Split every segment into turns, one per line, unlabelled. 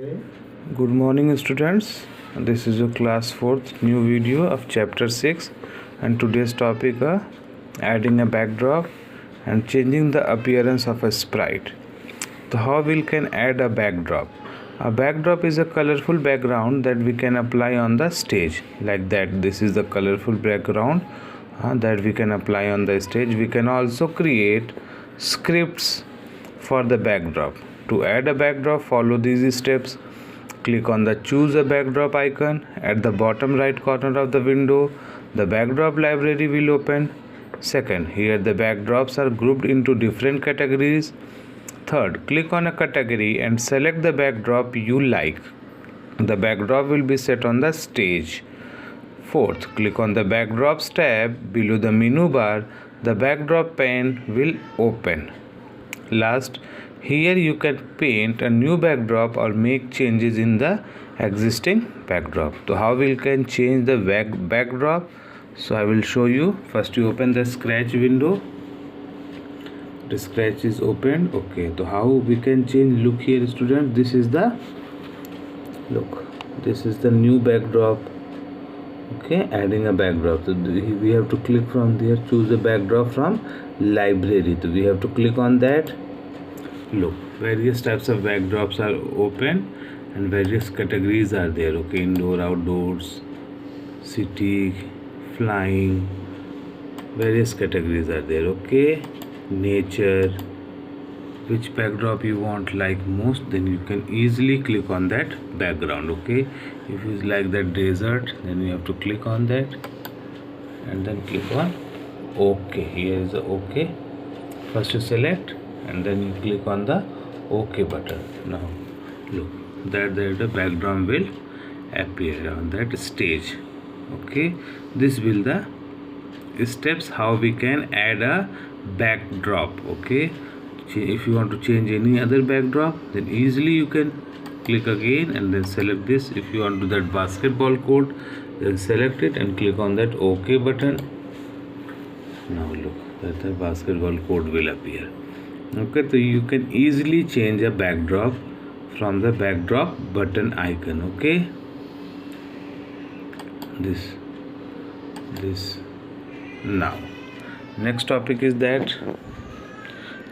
Good morning students. This is your class 4th new video of chapter 6 and today's topic adding a backdrop and changing the appearance of a sprite. So how we can add a backdrop? A backdrop is a colorful background that we can apply on the stage like that. This is the colorful background that we can apply on the stage. We can also create scripts for the backdrop. To add a backdrop, follow these steps. Click on the choose a backdrop icon at the bottom right corner of the window. The backdrop library will open. Second, here the backdrops are grouped into different categories. Third, click on a category and select the backdrop you like. The backdrop will be set on the stage. Fourth, click on the backdrops tab below the menu bar. The backdrop pane will open. Last, here you can paint a new backdrop or make changes in the existing backdrop. So how we can change the backdrop? So I will show you. First you open the Scratch window. The Scratch is opened. Okay, so how we can change? Look here student, this is the new backdrop. Okay, adding a backdrop. So we have to click from there, choose a backdrop from library. So we have to click on that. Look, various types of backdrops are open and various categories are there. Okay, indoor, outdoors, city, flying, various categories are there. Okay, nature, which backdrop you want like most, then you can easily click on that background. Okay, if you like that desert, then you have to click on that and then click on OK. Here is the OK. First you select and then you click on the OK button. Now look, that there the background will appear on that stage. Okay, this will the steps how we can add a backdrop. Okay, if you want to change any other backdrop, then easily you can click again and then select this. If you want to that basketball court, then select it and click on that OK button. Now look, that the basketball court will appear. Okay, so you can easily change a backdrop from the backdrop button icon. Okay, this now next topic is that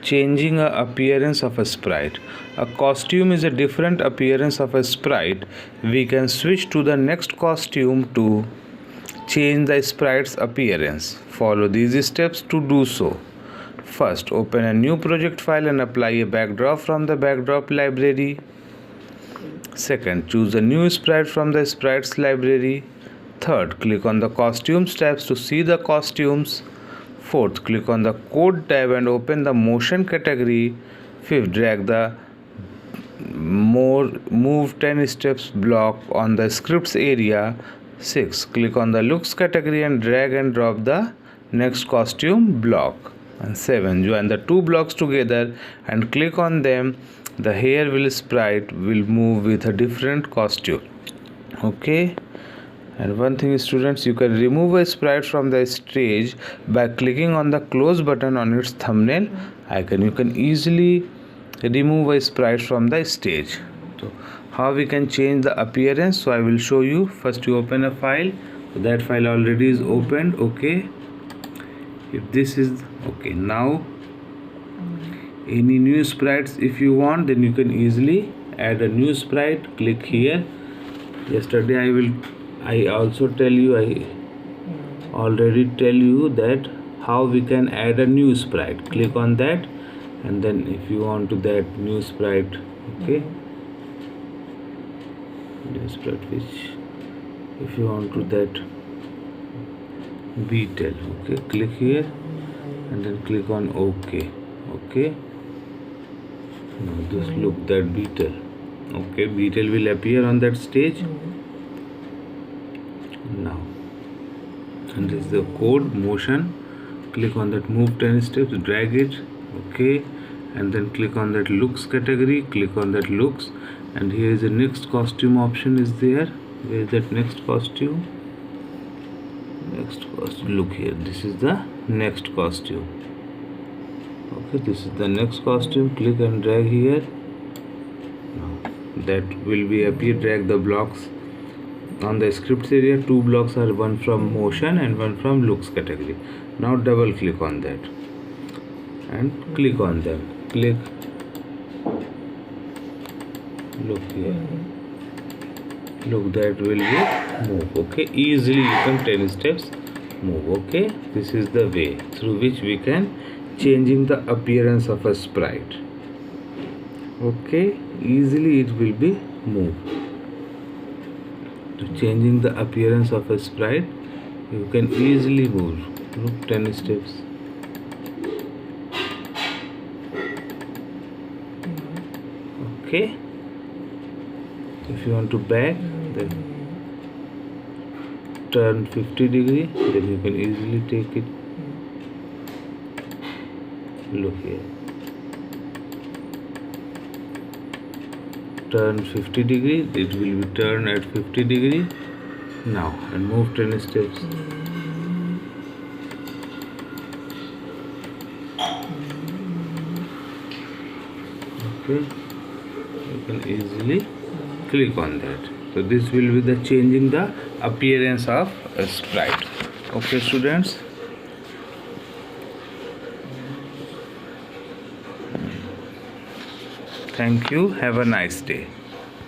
changing a appearance of a sprite. A costume is a different appearance of a sprite. We can switch to the next costume to change the sprite's appearance. Follow these steps to do so. First, open a new project file and apply a backdrop from the backdrop library. Second, choose a new sprite from the sprites library. Third, click on the costumes tabs to see the costumes. Fourth, click on the code tab and open the motion category. Fifth, drag the move 10 steps block on the scripts area. Sixth, click on the looks category and drag and drop the next costume block. And 7, join the two blocks together and click on them. The hair will sprite will move with a different costume. Okay, and one thing students, you can remove a sprite from the stage by clicking on the close button on its thumbnail icon. You can easily remove a sprite from the stage. So how we can change the appearance? So I will show you. First you open a file. So that file already is opened. Okay, if this is okay, now any new sprites if you want, then you can easily add a new sprite. Click here. Yesterday I also already tell you that how we can add a new sprite. Click on that and then if you want to that new sprite, okay, new sprite which if you want to that Beetle, okay, click here and then click on OK. Okay, now just look that Beetle. Okay, Beetle will appear on that stage now, and this is the code motion. Click on that move 10 steps, drag it. Okay, and then click on that looks category, click on that looks, and here is the next costume option is there. Where is that next costume? Look here, this is the next costume. Okay, this is the next costume. Click and drag here. Now that will be appear. Drag the blocks on the scripts area. 2 blocks are, one from motion and one from looks category. Now double click on that and click on them. Click. Look here. Look, that will be move. Okay, easily you can 10 steps move. Okay, this is the way through which we can changing the appearance of a sprite. Okay, easily it will be move. To changing the appearance of a sprite, you can easily move. Look, 10 steps. Okay, if you want to back, then turn 50 degree, then you can easily take it. Look here, turn 50 degree, it will be turned at 50 degree now, and move 10 steps. Okay, you can easily click on that. So this will be the changing the appearance of a sprite. Okay, students, thank you, have a nice day.